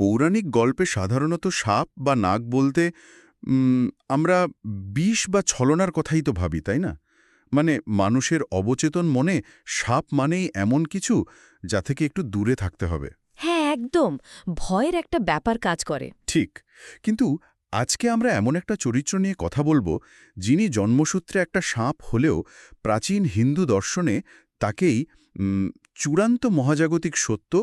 পৌরাণিক গল্পে সাধারণত সাপ বা নাগ বলতে আমরা বিষ বা ছলনার কথাই তো ভাবি, তাই না? মানে মানুষের অবচেতন মনে সাপ মানেই এমন কিছু যা থেকে একটু দূরে থাকতে হবে। হ্যাঁ, একদম ভয়ের একটা ব্যাপার কাজ করে। ঠিক, কিন্তু আজকে আমরা এমন একটা চরিত্র নিয়ে কথা বলবো যিনি জন্মসূত্রে একটা সাপ হলেও প্রাচীন হিন্দু দর্শনে তাকেই চূড়ান্ত মহাজাগতিক সত্য,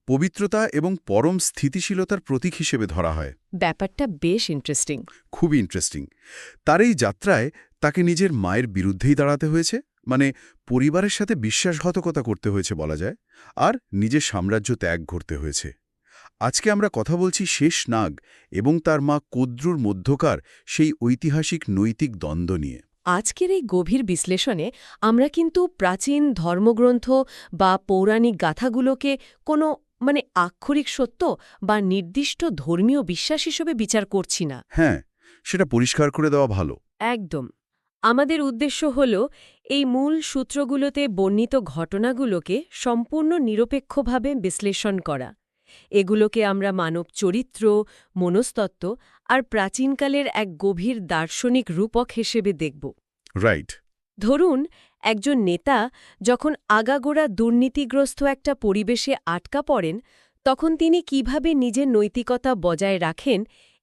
পবিত্রতা এবং পরম স্থিতিশীলতার প্রতীক হিসেবে ধরা হয়। ব্যাপারটা বেশ ইন্টারেস্টিং। খুবই ইন্টারেস্টিং। তার এই যাত্রায় তাকে নিজের মায়ের বিরুদ্ধেই দাঁড়াতে হয়েছে, মানে পরিবারের সাথে বিশ্বাসঘাতকতা করতে হয়েছে বলা যায়, আর নিজের সাম্রাজ্য ত্যাগ করতে হয়েছে। আজকে আমরা কথা বলছি শেষ নাগ এবং তার মা কদ্রুর মধ্যকার সেই ঐতিহাসিক নৈতিক দ্বন্দ্ব নিয়ে। আজকের এই গভীর বিশ্লেষণে আমরা কিন্তু প্রাচীন ধর্মগ্রন্থ বা পৌরাণিক গাথাগুলোকে কোনো আক্ষরিক সত্য বা নির্দিষ্ট ধর্মীয় বিশ্বাস হিসেবে বিচার করছি না। হ্যাঁ, সেটা পরিষ্কার করে দেওয়া ভালো। একদম। আমাদের উদ্দেশ্য হল এই মূল সূত্রগুলোতে বর্ণিত ঘটনাগুলোকে সম্পূর্ণ নিরপেক্ষভাবে বিশ্লেষণ করা। এগুলোকে আমরা মানব চরিত্র, মনস্তত্ত্ব আর প্রাচীনকালের এক গভীর দার্শনিক রূপক হিসেবে দেখব। রাইট। ধরুন, একজন নেতা যখন আগাগোড়া দুর্নীতিগ্রস্ত একটা পরিবেশে আটকা পড়েন, তখন তিনি কিভাবে নিজের নৈতিকতা বজায় রাখেন,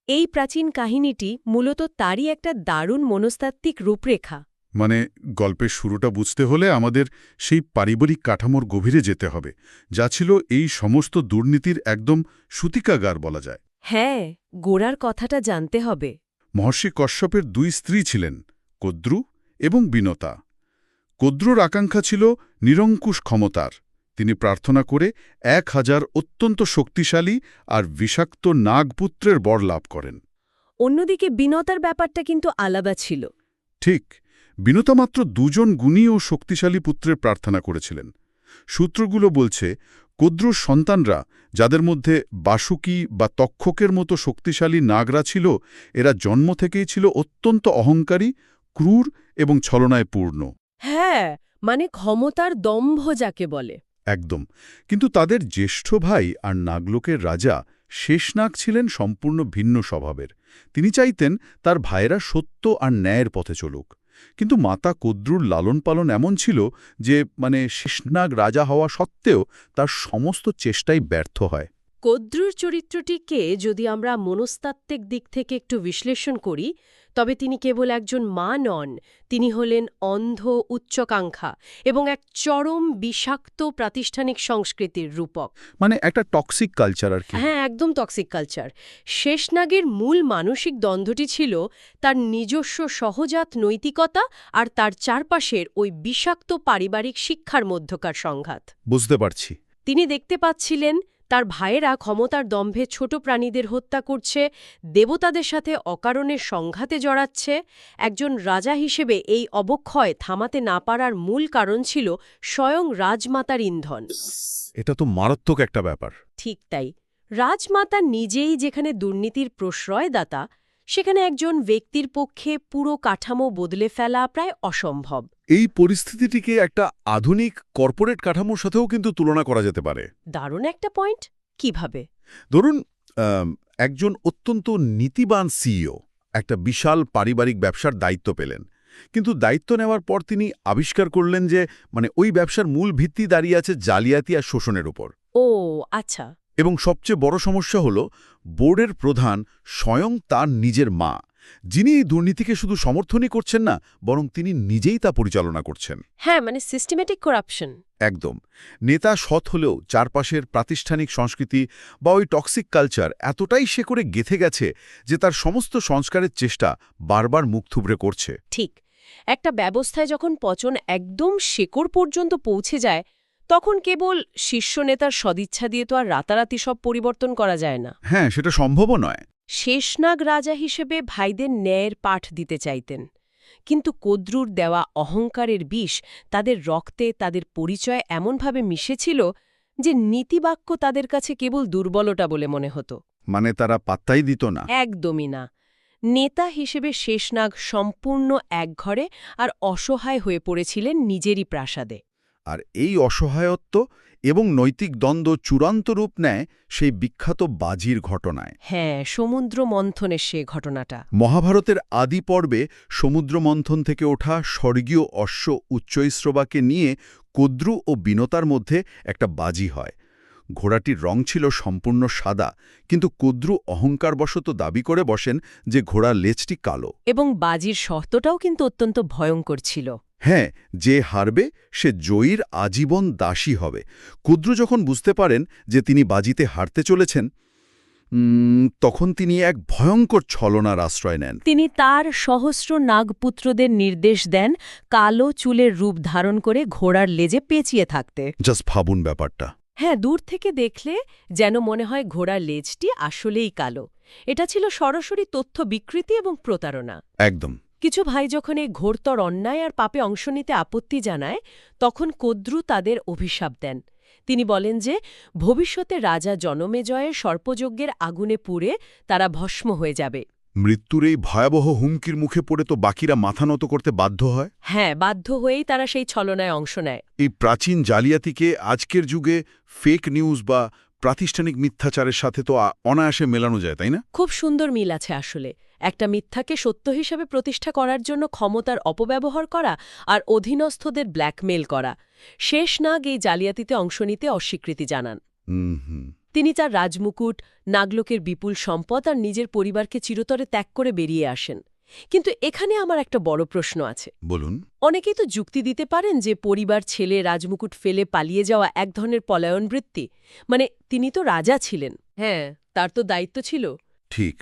এই প্রাচীন কাহিনীটি মূলত তারই একটা দারুণ মনস্তাত্ত্বিক রূপরেখা। মানে গল্পের শুরুটা বুঝতে হলে আমাদের সেই পারিবারিক কাঠামোর গভীরে যেতে হবে, যা ছিল এই সমস্ত দুর্নীতির একদম সূতিকাগার বলা যায়। হ্যাঁ, গোড়ার কথাটা জানতে হবে। মহর্ষি কশ্যপের দুই স্ত্রী ছিলেন, কদ্রু এবং বিনতা। কদ্রুর আকাঙ্ক্ষা ছিল নিরঙ্কুশ ক্ষমতার। তিনি প্রার্থনা করে 1000 অত্যন্ত শক্তিশালী আর বিষাক্ত নাগপুত্রের বর লাভ করেন। অন্যদিকে বিনতার ব্যাপারটা কিন্তু আলাদা ছিল। ঠিক, বিনতা মাত্র 2 জন গুণী ও শক্তিশালী পুত্রের প্রার্থনা করেছিলেন। সূত্রগুলো বলছে কদ্রুর সন্তানরা, যাদের মধ্যে বাসুকী বা তক্ষকের মতো শক্তিশালী নাগরা ছিল, এরা জন্ম থেকেই ছিল অত্যন্ত অহংকারী, ক্রূর এবং ছলনায় পূর্ণ। হ্যাঁ, ক্ষমতার দম্ভ যাকে বলে। একদম। কিন্তু তাদের জ্যেষ্ঠ ভাই আর নাগলোকের রাজা শেষনাগ ছিলেন সম্পূর্ণ ভিন্ন স্বভাবের। তিনি চাইতেন তার ভাইয়েরা সত্য আর ন্যায়ের পথে চলুক। কিন্তু মাতা কদ্রুর লালন পালন এমন ছিল যে শেষনাগ রাজা হওয়া সত্ত্বেও তার সমস্ত চেষ্টাই ব্যর্থ হয়। কদ্রুর চরিত্রটিকে যদি আমরা মনস্তাত্ত্বিক দিক থেকে একটু বিশ্লেষণ করি, তবে তিনি কেবল একজন মা নন, তিনি হলেন অন্ধ উচ্চাকাঙ্ক্ষা এবং এক চরম বিষাক্ত প্রাতিষ্ঠানিক সংস্কৃতির রূপক। মানে একটা টক্সিক কালচার আর কি। হ্যাঁ, একদম টক্সিক কালচার। শেষনাগের মূল মানসিক দ্বন্দ্বটি ছিল তার নিজস্ব সহজাত নৈতিকতা আর তার চারপাশের ওই বিষাক্ত পারিবারিক শিক্ষার মধ্যকার সংঘাত। বুঝতে পারছি। তিনি দেখতে পাচ্ছিলেন তার ভাইয়েরা ক্ষমতার দম্ভে ছোট প্রাণীদের হত্যা করছে, দেবতাদের সাথে অকারণে সংঘাতে জড়াচ্ছে। একজন রাজা হিসেবে এই অবক্ষয় থামাতে না পারার মূল কারণ ছিল স্বয়ং রাজমাতার ইন্ধন। এটা তো মারাত্মক একটা ব্যাপার। ঠিক তাই। রাজমাতা নিজেই যেখানে দুর্নীতির প্রশ্রয়দাতা, সেখানে একজন ব্যক্তির পক্ষে পুরো কাঠামো বদলে ফেলা প্রায় অসম্ভব। এই পরিস্থিতিটিকে একটা আধুনিক কর্পোরেট কাঠামোর সাথেও কিন্তু তুলনা করা যেতে পারে। দারুণ একটা পয়েন্ট। কিভাবে? ধরুন, একজন অত্যন্ত নীতিবান সিইও একটা বিশাল পারিবারিক ব্যবসার দায়িত্ব পেলেন, কিন্তু দায়িত্ব নেওয়ার পর তিনি আবিষ্কার করলেন যে ওই ব্যবসার মূল ভিত্তি দাঁড়িয়ে আছে জালিয়াতি আর শোষণের উপর। ও আচ্ছা। এবং সবচেয়ে বড় সমস্যা হল বোর্ডের প্রধান স্বয়ং তার নিজের মা, যিনি এই দুর্নীতিকে শুধু সমর্থনই করছেন না, বরং তিনি নিজেই তা পরিচালনা করছেন। হ্যাঁ, সিস্টেমেটিক করাপশন। একদম। নেতা সৎ হলেও চারপাশের প্রাতিষ্ঠানিক সংস্কৃতি বা ওই টক্সিক কালচার এতটাই শেকড়ে গেঁথে গেছে যে তার সমস্ত সংস্কারের চেষ্টা বারবার মুখ থুবড়ে করছে। ঠিক। একটা ব্যবস্থায় যখন পচন একদম শেকড় পর্যন্ত পৌঁছে যায়, তখন কেবল শীর্ষ নেতার সদিচ্ছা দিয়ে তো আর রাতারাতি সব পরিবর্তন করা যায় না। হ্যাঁ, সেটা সম্ভবও নয়। শেষনাগ রাজা হিসেবে ভাইদের ন্যায়ের পাঠ দিতে চাইতেন, কিন্তু কদ্রুর দেওয়া অহংকারের বিষ তাদের রক্তে, তাদের পরিচয় এমনভাবে মিশেছিল যে নীতিবাক্য তাদের কাছে কেবল দুর্বলতা বলে মনে হতো। মানে তারা পাত্তাই দিত না। একদমই না। নেতা হিসেবে শেষনাগ সম্পূর্ণ একঘরে আর অসহায় হয়ে পড়েছিলেন নিজেরই প্রাসাদে। আর এই অসহায়ত্ব, এবং নৈতিক দ্বন্দ্ব চূড়ান্ত রূপ নেয় সেই বিখ্যাত বাজির ঘটনায়। হ্যাঁ, সমুদ্র মন্থনের সে ঘটনাটা। মহাভারতের আদি পর্বে সমুদ্র মন্থন থেকে ওঠা স্বর্গীয় অশ্ব উচ্চৈশ্রবাকে নিয়ে কদ্রু ও বিনতার মধ্যে একটা বাজি হয়। ঘোড়াটির রং ছিল সম্পূর্ণ সাদা, কিন্তু কদ্রু অহংকারবশত দাবি করে বসেন যে ঘোড়ার লেজটি কালো। এবং বাজির শর্তটাও কিন্তু অত্যন্ত ভয়ঙ্কর ছিল। হ্যাঁ, যে হারবে সে জয়ীর আজীবন দাসী হবে। কদ্রু যখন বুঝতে পারেন যে তিনি বাজিতে হারতে চলেছেন, তখন তিনি এক ভয়ঙ্কর ছলনার আশ্রয় নেন। তিনি তার সহস্র নাগপুত্রদের নির্দেশ দেন কালো চুলের রূপ ধারণ করে ঘোড়ার লেজে পেঁচিয়ে থাকতে। জাস্ট ভাবুন ব্যাপারটা। হ্যাঁ, দূর থেকে দেখলে যেন মনে হয় ঘোড়ার লেজটি আসলেই কালো। এটা ছিল সরাসরি তথ্য বিকৃতি এবং প্রতারণা। একদম। কিছু ভাই যখন এই ঘোরতর অন্যায় আর পাপে অংশ নিতে আপত্তি জানায়, তখন কদ্রু তাদের অভিশাপ দেন। তিনি বলেন যে ভবিষ্যতে রাজা জনমেজয়ের সর্পযজ্ঞের আগুনে পুড়ে তারা ভস্ম হয়ে যাবে। মৃত্যুর এই ভয়াবহ হুমকির মুখে পড়ে তো বাকিরা মাথা নত করতে বাধ্য হয়। হ্যাঁ, বাধ্য হয়েই তারা সেই ছলনায় অংশ নেয়। এই প্রাচীন জালিয়াতিকে আজকের যুগে ফেক নিউজ বা প্রাতিষ্ঠানিক মিথ্যাচারের সাথে তো অনায়াসে মেলানো যায়, তাই না? খুব সুন্দর মিল আছে আসলে। একটা মিথ্যাকে সত্য হিসাবে প্রতিষ্ঠা করার জন্য ক্ষমতার অপব্যবহার করা আর অধীনস্থদের ব্ল্যাকমেইল করা। শেষনাগ এই জালিয়াতিতে অংশ নিতে অস্বীকৃতি জানান। তিনি তার রাজমুকুট, নাগলোকের বিপুল সম্পদ আর নিজের পরিবারকে চিরতরে ত্যাগ করে বেরিয়ে আসেন। কিন্তু এখানে আমার একটা বড় প্রশ্ন আছে। বলুন। অনেকেই তো যুক্তি দিতে পারেন যে পরিবার ছেলে রাজমুকুট ফেলে পালিয়ে যাওয়া এক ধরনের পলায়নবৃত্তি। মানে তিনি তো রাজা ছিলেন। হ্যাঁ, তার তো দায়িত্ব ছিল। ঠিক,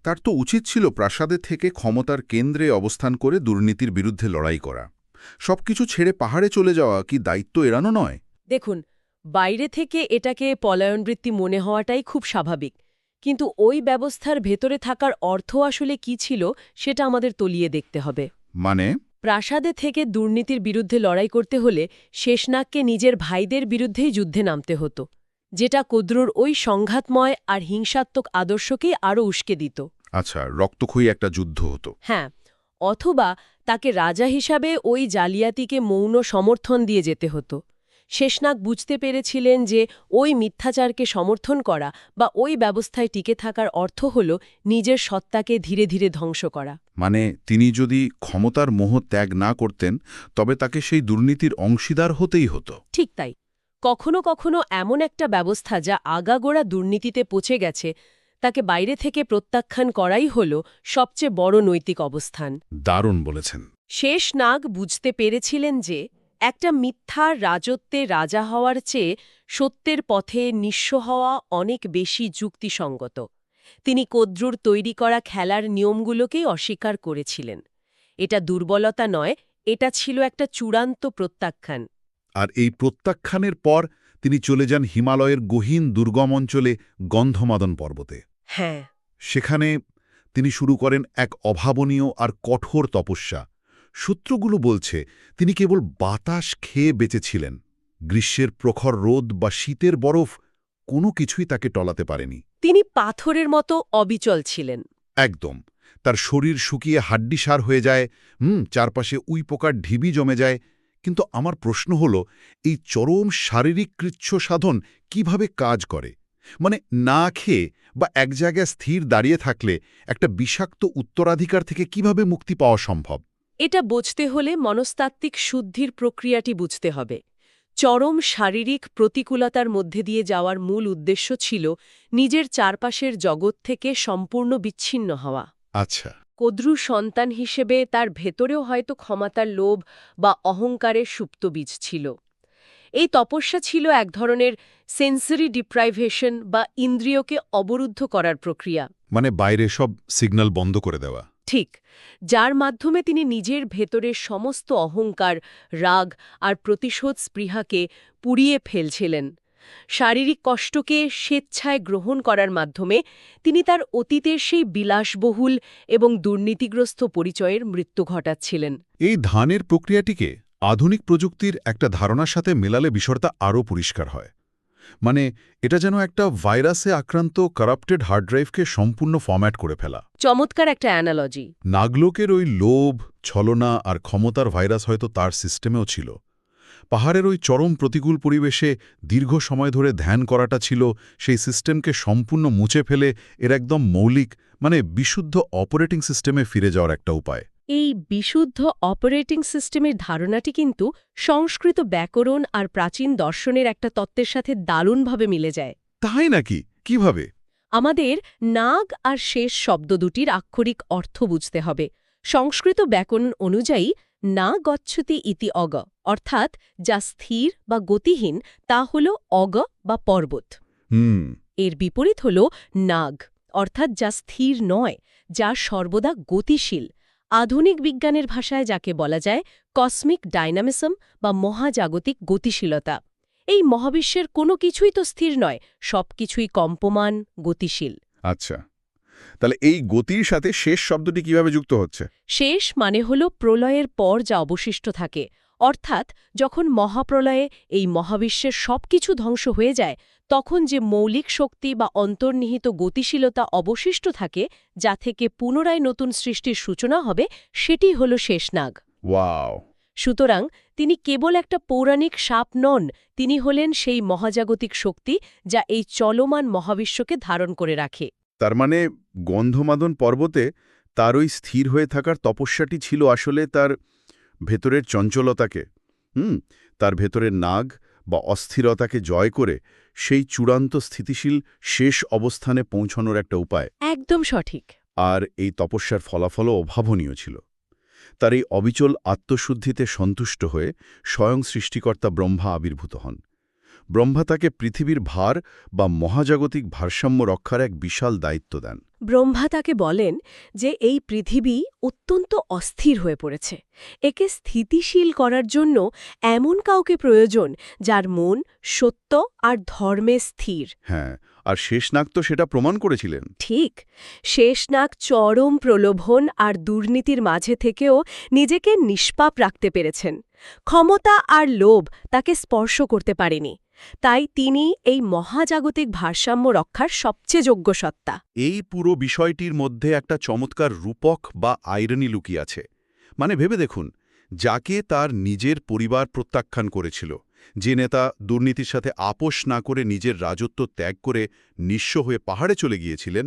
তার তো উচিত ছিল প্রাসাদে থেকে ক্ষমতার কেন্দ্রে অবস্থান করে দুর্নীতির বিরুদ্ধে লড়াই করা। সবকিছু ছেড়ে পাহাড়ে চলে যাওয়া কি দায়িত্ব এড়ানো নয়? দেখুন, বাইরে থেকে এটাকে পলায়নবৃত্তি মনে হওয়াটাই খুব স্বাভাবিক, কিন্তু ওই ব্যবস্থার ভেতরে থাকার অর্থ আসলে কি ছিল সেটা আমাদের তলিয়ে দেখতে হবে। মানে? প্রাসাদে থেকে দুর্নীতির বিরুদ্ধে লড়াই করতে হলে শেষনাগকে নিজের ভাইদের বিরুদ্ধেই যুদ্ধে নামতে হতো, যেটা কদ্রুর ওই সংঘাতময় আর হিংসাত্মক আদর্শকেই আরও উস্কে দিত। আচ্ছা, রক্তক্ষয়ী একটা যুদ্ধ হতো। হ্যাঁ, অথবা তাকে রাজা হিসাবে ওই জালিয়াতিকে মৌন সমর্থন দিয়ে যেতে হতো। শেষনাগ বুঝতে পেরেছিলেন যে ওই মিথ্যাচারকে সমর্থন করা বা ওই ব্যবস্থায় টিকে থাকার অর্থ হল নিজের সত্তাকে ধীরে ধীরে ধ্বংস করা। মানে তিনি যদি ক্ষমতার মোহ ত্যাগ না করতেন, তবে তাকে সেই দুর্নীতির অংশীদার হতেই হতো। ঠিক তাই। কখনো কখনো এমন একটা ব্যবস্থা যা আগাগোড়া দুর্নীতিতে পচে গেছে, তাকে বাইরে থেকে প্রত্যাখ্যান করাই হল সবচেয়ে বড় নৈতিক অবস্থান। দারুণ বলেছেন। শেষনাগ বুঝতে পেরেছিলেন যে একটা মিথ্যার রাজত্বে রাজা হওয়ার চেয়ে সত্যের পথে নিঃস্ব হওয়া অনেক বেশি যুক্তিসঙ্গত। তিনি কদ্রুর তৈরি করা খেলার নিয়মগুলোকেই অস্বীকার করেছিলেন। এটা দুর্বলতা নয়, এটা ছিল একটা চূড়ান্ত প্রত্যাখ্যান। আর এই প্রত্যাখ্যানের পর তিনি চলে যান হিমালয়ের গহীন দুর্গম অঞ্চলে গন্ধমাদন পর্বতে। হ্যাঁ, সেখানে তিনি শুরু করেন এক অভাবনীয় আর কঠোর তপস্যা। সূত্রগুলো বলছে তিনি কেবল বাতাস খেয়ে বেঁচেছিলেন। গ্রীষ্মের প্রখর রোদ বা শীতের বরফ কোনো কিছুই তাকে টলাতে পারেনি। তিনি পাথরের মতো অবিচল ছিলেন। একদম। তার শরীর শুকিয়ে হাড্ডিসার হয়ে যায়, চারপাশে উইপোকার ঢিবি জমে যায়। কিন্তু আমার প্রশ্ন হল, এই চরম শারীরিক কৃচ্ছ সাধন কিভাবে কাজ করে? মানে না খেয়ে বা এক জায়গায় স্থির দাঁড়িয়ে থাকলে একটা বিষাক্ত উত্তরাধিকার থেকে কিভাবে মুক্তি পাওয়া সম্ভব? এটা বুঝতে হলে মনস্তাত্ত্বিক শুদ্ধির প্রক্রিয়াটি বুঝতে হবে। চরম শারীরিক প্রতিকূলতার মধ্যে দিয়ে যাওয়ার মূল উদ্দেশ্য ছিল নিজের চারপাশের জগৎ থেকে সম্পূর্ণ বিচ্ছিন্ন হওয়া। আচ্ছা। কদ্রু সন্তান হিসেবে তার ভেতরেও হয়তো ক্ষমতার লোভ বা অহংকারের সুপ্ত বীজ ছিল। এই তপস্যা ছিল এক ধরনের সেন্সরি ডিপ্রাইভেশন বা ইন্দ্রিয়কে অবরুদ্ধ করার প্রক্রিয়া। মানে বাইরে সব সিগন্যাল বন্ধ করে দেওয়া। ঠিক, যার মাধ্যমে তিনি নিজের ভেতরের সমস্ত অহংকার, রাগ আর প্রতিশোধ স্পৃহাকে পুড়িয়ে ফেলছিলেন। শারীরিক কষ্টকে স্বেচ্ছায় গ্রহণ করার মাধ্যমে তিনি তার অতীতের সেই বিলাসবহুল এবং দুর্নীতিগ্রস্ত পরিচয়ের মৃত্যু ঘটাচ্ছিলেন। এই ধানের প্রক্রিয়াটিকে আধুনিক প্রযুক্তির একটা ধারণার সাথে মেলালে বিষয়টা আরও পরিষ্কার হয়। মানে এটা যেন একটা ভাইরাসে আক্রান্ত কারাপ্টেড হার্ড ড্রাইভকে সম্পূর্ণ ফরম্যাট করে ফেলা। চমৎকার একটা অ্যানালজি। নাগলোকের ওই লোভ, ছলনা আর ক্ষমতার ভাইরাস হয়তো তার সিস্টেমেও ছিল। পাহাড়ের ওই চরম প্রতিকূল পরিবেশে দীর্ঘ সময় ধরে ধ্যান করাটা ছিল সেই সিস্টেমকে সম্পূর্ণ মুছে ফেলে এর একদম মৌলিক বিশুদ্ধ অপারেটিং সিস্টেমে ফিরে যাওয়ার একটা উপায়। এই বিশুদ্ধ অপারেটিং সিস্টেমের ধারণাটি কিন্তু সংস্কৃত ব্যাকরণ আর প্রাচীন দর্শনের একটা তত্ত্বের সাথে দারুণভাবে মিলে যায়। তাই নাকি? কিভাবে? আমাদের নাগ আর শেষ শব্দ দুটির আক্ষরিক অর্থ বুঝতে হবে। সংস্কৃত ব্যাকরণ অনুযায়ী না গচ্ছতি ইতি অগ, অর্থাৎ যা স্থির বা গতিহীন তা হল অগ বা পর্বত। এর বিপরীত হল নাগ, অর্থাৎ যা স্থির নয়, যা সর্বদা গতিশীল। আধুনিক বিজ্ঞানের ভাষায় যাকে বলা যায় কসমিক ডাইনামিজম বা মহাজাগতিক গতিশীলতা। এই মহাবিশ্বের কোনো কিছুই তো স্থির নয়, সবকিছুই কম্পমান, গতিশীল। আচ্ছা, তাহলে এই গতির সাথে শেষ শব্দটি কিভাবে যুক্ত হচ্ছে? শেষ মানে হল প্রলয়ের পর যা অবশিষ্ট থাকে, অর্থাৎ যখন মহাপ্রলয়ে এই মহাবিশ্বের সবকিছু ধ্বংস হয়ে যায়, তখন যে মৌলিক শক্তি বা অন্তর্নিহিত গতিশীলতা অবশিষ্ট থাকে, যা থেকে পুনরায় নতুন সৃষ্টির সূচনা হবে, সেটি হল শেষনাগ। ওয়াও! সুতরাং তিনি কেবল একটা পৌরাণিক সাপ নন, তিনি হলেন সেই মহাজাগতিক শক্তি যা এই চলমান মহাবিশ্বকে ধারণ করে রাখে। তার মানে গন্ধমাদন পর্বতে তার ওই স্থির হয়ে থাকার তপস্যাটি ছিল আসলে তার ভেতরের চঞ্চলতাকে, তার ভেতরের নাগ বা অস্থিরতাকে জয় করে সেই চূড়ান্ত স্থিতিশীল শেষ অবস্থানে পৌঁছানোর একটা উপায়। একদম সঠিক। আর এই তপস্যার ফলাফলও অভাবনীয় ছিল। তার এই অবিচল আত্মশুদ্ধিতে সন্তুষ্ট হয়ে স্বয়ং সৃষ্টিকর্তা ব্রহ্মা আবির্ভূত হন। ব্রহ্মা তাকে পৃথিবীর ভার বা মহাজাগতিক ভারসাম্য রক্ষার এক বিশাল দায়িত্ব দেন। ব্রহ্মা তাকে বলেন যে এই পৃথিবী অত্যন্ত অস্থির হয়ে পড়েছে, একে স্থিতিশীল করার জন্য এমন কাউকে প্রয়োজন যার মন সত্য আর ধর্মে স্থির। হ্যাঁ, আর শেষনাগ তো সেটা প্রমাণ করেছিলেন। ঠিক, শেষনাগ চরম প্রলোভন আর দুর্নীতির মাঝে থেকেও নিজেকে নিষ্পাপ রাখতে পেরেছেন। ক্ষমতা আর লোভ তাকে স্পর্শ করতে পারেনি, তাই তিনি এই মহাজাগতিক ভারসাম্য রক্ষার সবচেয়ে যোগ্য সত্তা। এই পুরো বিষয়টির মধ্যে একটা চমৎকার রূপক বা আইরনি লুকিয়ে আছে। ভেবে দেখুন, যাকে তার নিজের পরিবার প্রত্যাখ্যান করেছিল, যে নেতা দুর্নীতির সাথে আপোষ না করে নিজের রাজত্ব ত্যাগ করে নিঃস্ব হয়ে পাহাড়ে চলে গিয়েছিলেন,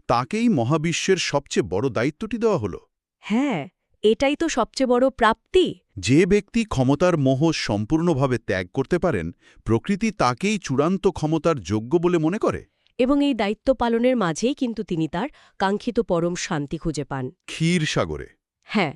তাকেই মহাবিশ্বের সবচেয়ে বড় দায়িত্বটি দেওয়া হলো। হ্যাঁ, এটাই তো সবচেয়ে বড় প্রাপ্তি। যে ব্যক্তি ক্ষমতার মোহ সম্পূর্ণভাবে ত্যাগ করতে পারেন, প্রকৃতি তাকেই চূড়ান্ত ক্ষমতার যোগ্য বলে মনে করে। এবং এই দায়িত্ব পালনের মাঝেই কিন্তু তিনি তার কাঙ্ক্ষিত পরম শান্তি খুঁজে পান। ক্ষীরসাগরে। হ্যাঁ,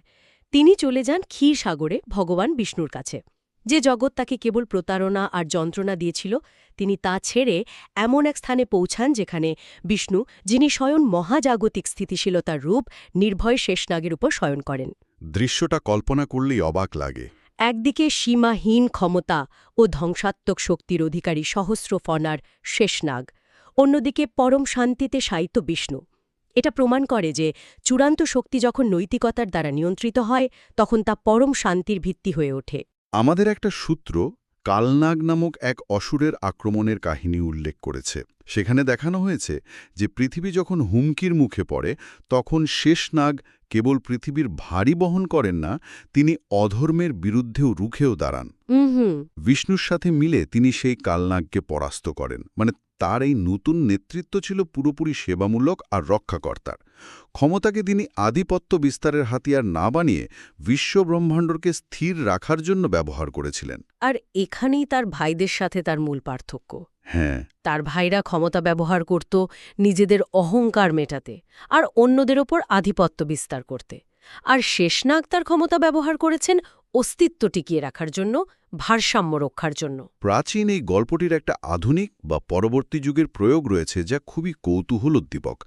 তিনি চলে যান ক্ষীরসাগরে ভগবান বিষ্ণুর কাছে। যে জগৎ তাকে কেবল প্রতারণা আর যন্ত্রণা দিয়েছিল, তিনি তা ছেড়ে এমন এক স্থানে পৌঁছান যেখানে বিষ্ণু, যিনি স্বয়ং মহাজাগতিক স্থিতিশীলতার রূপ, নির্ভয় শেষনাগের উপর শয়ন করেন। দৃশ্যটা কল্পনা করলেই অবাক লাগে। একদিকে সীমাহীন ক্ষমতা ও ধ্বংসাত্মক শক্তির অধিকারী সহস্র ফনার শেষনাগ, অন্যদিকে পরম শান্তিতে শায়িত বিষ্ণু। এটা প্রমাণ করে যে চূড়ান্ত শক্তি যখন নৈতিকতার দ্বারা নিয়ন্ত্রিত হয়, তখন তা পরম শান্তির ভিত্তি হয়ে ওঠে। আমাদের একটা সূত্র কালনাগ নামক এক অসুরের আক্রমণের কাহিনী উল্লেখ করেছে। সেখানে দেখানো হয়েছে যে পৃথিবী যখন হুমকির মুখে পড়ে, তখন শেষনাগ কেবল পৃথিবীর ভারী বহন করেন না, তিনি অধর্মের বিরুদ্ধেও রুখেও দাঁড়ান। বিষ্ণুর সাথে মিলে তিনি সেই কালনাগকে পরাস্ত করেন। তার এই নতুন নেতৃত্ব ছিল পুরোপুরি সেবামূলক আর রক্ষাকর্তার। ক্ষমতাকে তিনি আধিপত্য বিস্তারের হাতিয়ার না বানিয়ে বিশ্বব্রহ্মাণ্ডকে স্থির রাখার জন্য ব্যবহার করেছিলেন। আর এখানেই তার ভাইদের সাথে তার মূল পার্থক্য। হ্যাঁ, তার ভাইরা ক্ষমতা ব্যবহার করত নিজেদের অহংকার মেটাতে আর অন্যদের ওপর আধিপত্য বিস্তার করতে। আর শেষনাগ তার ক্ষমতা ব্যবহার করেছেন অস্তিত্ব টিকিয়ে রাখার জন্য, ভারসাম্য রক্ষার জন্য। প্রাচীন এই গল্পটির একটা আধুনিক বা পরবর্তী যুগের প্রয়োগ রয়েছে যা খুবই কৌতূহলোদ্দীপক।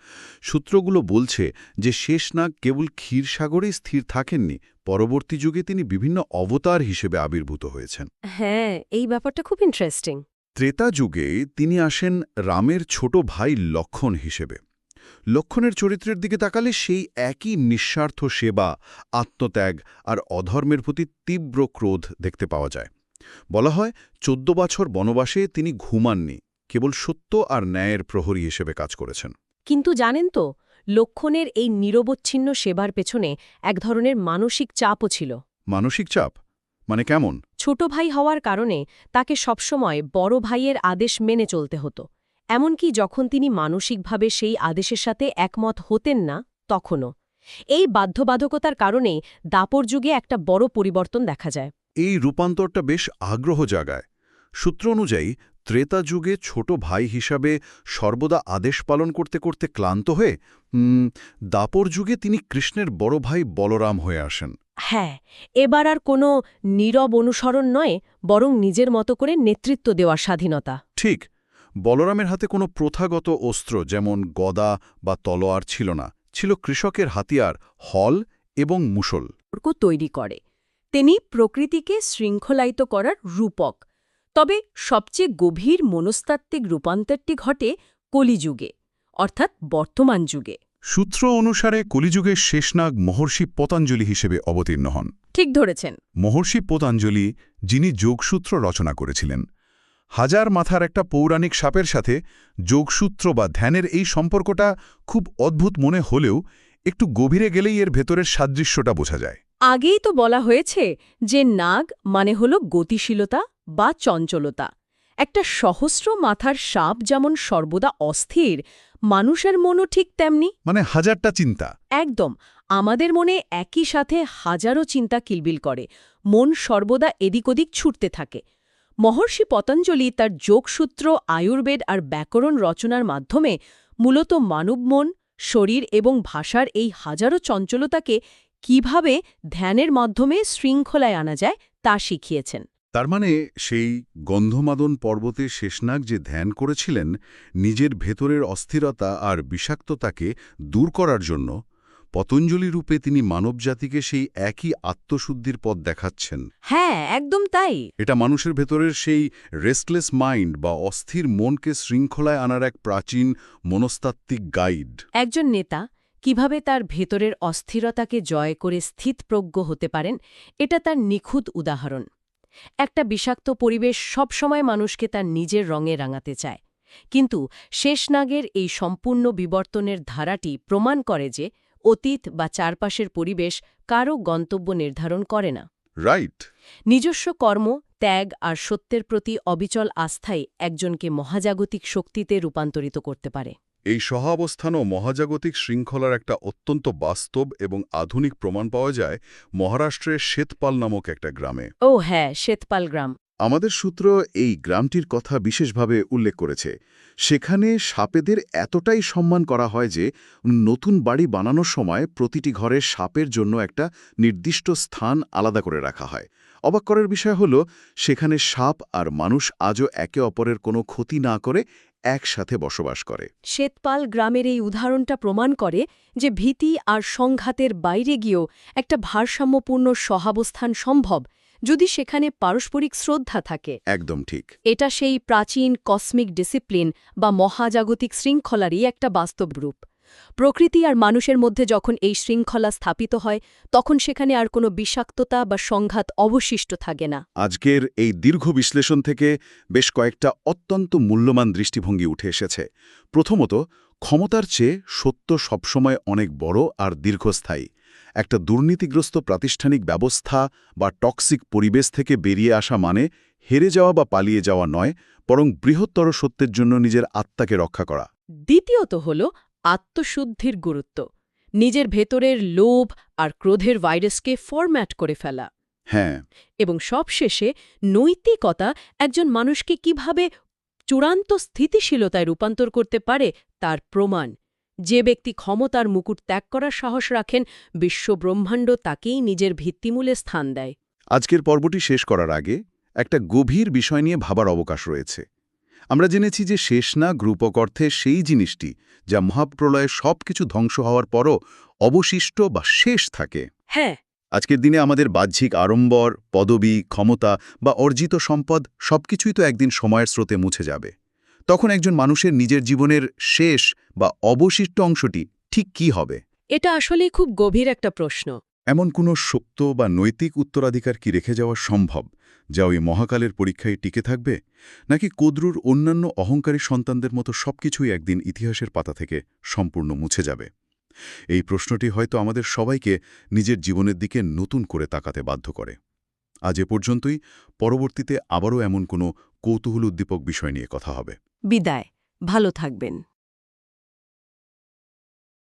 সূত্রগুলো বলছে যে শেষনাগ কেবল ক্ষীরসাগরেই স্থির থাকেননি, পরবর্তী যুগে তিনি বিভিন্ন অবতার হিসেবে আবির্ভূত হয়েছেন। হ্যাঁ, এই ব্যাপারটা খুব ইন্টারেস্টিং। ত্রেতা যুগে তিনি আসেন রামের ছোট ভাই লক্ষণ হিসেবে। লক্ষণের চরিত্রের দিকে তাকালে সেই একই নিঃস্বার্থ সেবা, আত্মত্যাগ আর অধর্মের প্রতি তীব্র ক্রোধ দেখতে পাওয়া যায়। বলা হয় 14 বছর বনবাসে তিনি ঘুমাননি, কেবল সত্য আর ন্যায়ের প্রহরী হিসেবে কাজ করেছেন। কিন্তু জানেন তো, লক্ষণের এই নিরবচ্ছিন্ন সেবার পেছনে এক ধরনের মানসিক চাপও ছিল। মানসিক চাপ? মানে কেমন? ছোট ভাই হওয়ার কারণে তাকে সবসময় বড় ভাইয়ের আদেশ মেনে চলতে হতো, এমনকি যখন তিনি মানসিকভাবে সেই আদেশের সাথে একমত হতেন না তখনও। এই বাধ্যবাধকতার কারণেই দাপর যুগে একটা বড় পরিবর্তন দেখা যায়। এই রূপান্তরটা বেশ আগ্রহ জাগায়। সূত্র অনুযায়ী ত্রেতা যুগে ছোট ভাই হিসাবে সর্বদা আদেশ পালন করতে করতে ক্লান্ত হয়ে দাপর যুগে তিনি কৃষ্ণের বড় ভাই বলরাম হয়ে আসেন। হ্যাঁ, এবার আর কোনো নীরব অনুসরণ নয়, বরং নিজের মতো করে নেতৃত্ব দেওয়ার স্বাধীনতা। ঠিক, বলরামের হাতে কোনো প্রথাগত অস্ত্র যেমন গদা বা তলোয়ার ছিল না, ছিল কৃষকের হাতিয়ার হল এবং মুষল। তৈরি করে তিনি প্রকৃতিকে শৃঙ্খলায়িত করার রূপক। তবে সবচেয়ে গভীর মনস্তাত্ত্বিক রূপান্তরটি ঘটে কলিযুগে, অর্থাৎ বর্তমান যুগে। সূত্র অনুসারে কলিযুগের শেষনাগ মহর্ষি পতঞ্জলি হিসেবে অবতীর্ণ হন। ঠিক ধরেছেন। মহর্ষি পতঞ্জলি, যিনি যোগসূত্র রচনা করেছিলেন। হাজার মাথার একটা পৌরাণিক সাপের সাথে যোগসূত্র বা ধ্যানের এই সম্পর্কটা খুব অদ্ভুত মনে হলেও একটু গভীরে গেলেই এর ভেতরের সাদৃশ্যটা বোঝা যায়। আগেই তো বলা হয়েছে যে নাগ মানে হল গতিশীলতা বা চঞ্চলতা। একটা সহস্র মাথার সাপ যেমন সর্বদা অস্থির, মানুষের মনও ঠিক তেমনি। মানে হাজারটা চিন্তা। একদম, আমাদের মনে একই সাথে হাজারো চিন্তা কিলবিল করে, মন সর্বদা এদিক ওদিক ছুটতে থাকে। মহর্ষি পতঞ্জলি তার যোগসূত্র, আয়ুর্বেদ আর ব্যাকরণ রচনার মাধ্যমে মূলত মানব মন, শরীর এবং ভাষার এই হাজারো চঞ্চলতাকে কিভাবে ধ্যানের মাধ্যমে শৃঙ্খলায় আনা যায় তা শিখিয়েছেন। তার মানে সেই গন্ধমাদন পর্বতে শেষনাগ যে ধ্যান করেছিলেন নিজের ভেতরের অস্থিরতা আর বিষাক্ততাকে দূর করার জন্য, পতঞ্জলি রূপে তিনি মানবজাতিকে সেই একই আত্মশুদ্ধির পথ দেখাচ্ছেন। হ্যাঁ, একদম তাই। এটা মানুষের ভেতরের সেই রেস্টলেস মাইন্ড বা অস্থির মনকে শৃঙ্খলায় আনার এক প্রাচীন মনস্তাত্ত্বিক গাইড। একজন নেতা কিভাবে তার ভেতরের অস্থিরতাকে জয় করে স্থিতপ্রজ্ঞ হতে পারেন, এটা তার নিখুঁত উদাহরণ। একটা বিষাক্ত পরিবেশ সবসময় মানুষকে তার নিজের রঙে রাঙাতে চায়, কিন্তু শেষনাগের এই সম্পূর্ণ বিবর্তনের ধারাটি প্রমাণ করে যে অতীত বা চারপাশের পরিবেশ কারও গন্তব্য নির্ধারণ করে না। রাইট। নিজস্ব কর্ম, ত্যাগ আর সত্যের প্রতি অবিচল আস্থাই একজনকে মহাজাগতিক শক্তিতে রূপান্তরিত করতে পারে। এই সহাবস্থান ও মহাজাগতিক শৃঙ্খলার একটা অত্যন্ত বাস্তব এবং আধুনিক প্রমাণ পাওয়া যায় মহারাষ্ট্রের শ্বেতপাল নামক একটা গ্রামে। ও হ্যাঁ, শ্বেতপাল গ্রাম। আমাদের সূত্র এই গ্রামটির কথা বিশেষভাবে উল্লেখ করেছে। সেখানে সাপেদের এতটাই সম্মান করা হয় যে নতুন বাড়ি বানানোর সময় প্রতিটি ঘরে সাপের জন্য একটা নির্দিষ্ট স্থান আলাদা করে রাখা হয়। অবাক করার বিষয় হল সেখানে সাপ আর মানুষ আজও একে অপরের কোনো ক্ষতি না করে একসাথে বসবাস করে। শ্বেতপাল গ্রামের এই উদাহরণটা প্রমাণ করে যে ভীতি আর সংঘাতের বাইরে গিয়েও একটা ভারসাম্যপূর্ণ সহাবস্থান সম্ভব, যদি সেখানে পারস্পরিক শ্রদ্ধা থাকে। একদম ঠিক। এটা সেই প্রাচীন কসমিক ডিসিপ্লিন বা মহাজাগতিক শৃঙ্খলারই একটা বাস্তব রূপ। প্রকৃতি আর মানুষের মধ্যে যখন এই শৃঙ্খলা স্থাপিত হয়, তখন সেখানে আর কোনো বিষাক্ততা বা সংঘাত অবশিষ্ট থাকে না। আজকের এই দীর্ঘ বিশ্লেষণ থেকে বেশ কয়েকটা অত্যন্ত মূল্যবান দৃষ্টিভঙ্গি উঠে এসেছে। প্রথমত, ক্ষমতার চেয়ে সত্য সবসময় অনেক বড় আর দীর্ঘস্থায়ী। একটা দুর্নীতিগ্রস্ত প্রাতিষ্ঠানিক ব্যবস্থা বা টক্সিক পরিবেশ থেকে বেরিয়ে আসা মানে হেরে যাওয়া বা পালিয়ে যাওয়া নয়, বরং বৃহত্তর সত্যের জন্য নিজের আত্মাকে রক্ষা করা। দ্বিতীয়ত হল আত্মশুদ্ধির গুরুত্ব, নিজের ভেতরের লোভ আর ক্রোধের ভাইরাসকে ফরম্যাট করে ফেলা। হ্যাঁ। এবং সবশেষে নৈতিকতা একজন মানুষকে কিভাবে চূড়ান্ত স্থিতিশীলতায় রূপান্তর করতে পারে তার প্রমাণ। যে ব্যক্তি ক্ষমতার মুকুট ত্যাগ করার সাহস রাখেন, বিশ্বব্রহ্মাণ্ড তাকেই নিজের ভিত্তিমূলে স্থান দেয়। আজকের পর্বটি শেষ করার আগে একটা গভীর বিষয় নিয়ে ভাবার অবকাশ রয়েছে। আমরা জেনেছি যে শেষনাগ রূপক অর্থে সেই জিনিসটি যা মহাপ্রলয়ে সবকিছু ধ্বংস হওয়ার পরও অবশিষ্ট বা শেষ থাকে। হ্যাঁ, আজকের দিনে আমাদের বাহ্যিক আড়ম্বর, পদবি, ক্ষমতা বা অর্জিত সম্পদ সবকিছুই তো একদিন সময়ের স্রোতে মুছে যাবে। তখন একজন মানুষের নিজের জীবনের শেষ বা অবশিষ্ট অংশটি ঠিক কি হবে? এটা আসলেই খুব গভীর একটা প্রশ্ন। এমন কোনো সুপ্ত বা নৈতিক উত্তরাধিকার কি রেখে যাওয়া সম্ভব, যা ওই মহাকালের পরীক্ষায় টিকে থাকবে? নাকি কদ্রুর অন্যান্য অহংকারী সন্তানদের মতো সবকিছুই একদিন ইতিহাসের পাতা থেকে সম্পূর্ণ মুছে যাবে? এই প্রশ্নটি হয়তো আমাদের সবাইকে নিজের জীবনের দিকে নতুন করে তাকাতে বাধ্য করে। আজ এ পর্যন্তই। পরবর্তীতে আবারও এমন কোনো কৌতূহল উদ্দীপক বিষয় নিয়ে কথা হবে। বিদায়, ভালো থাকবেন।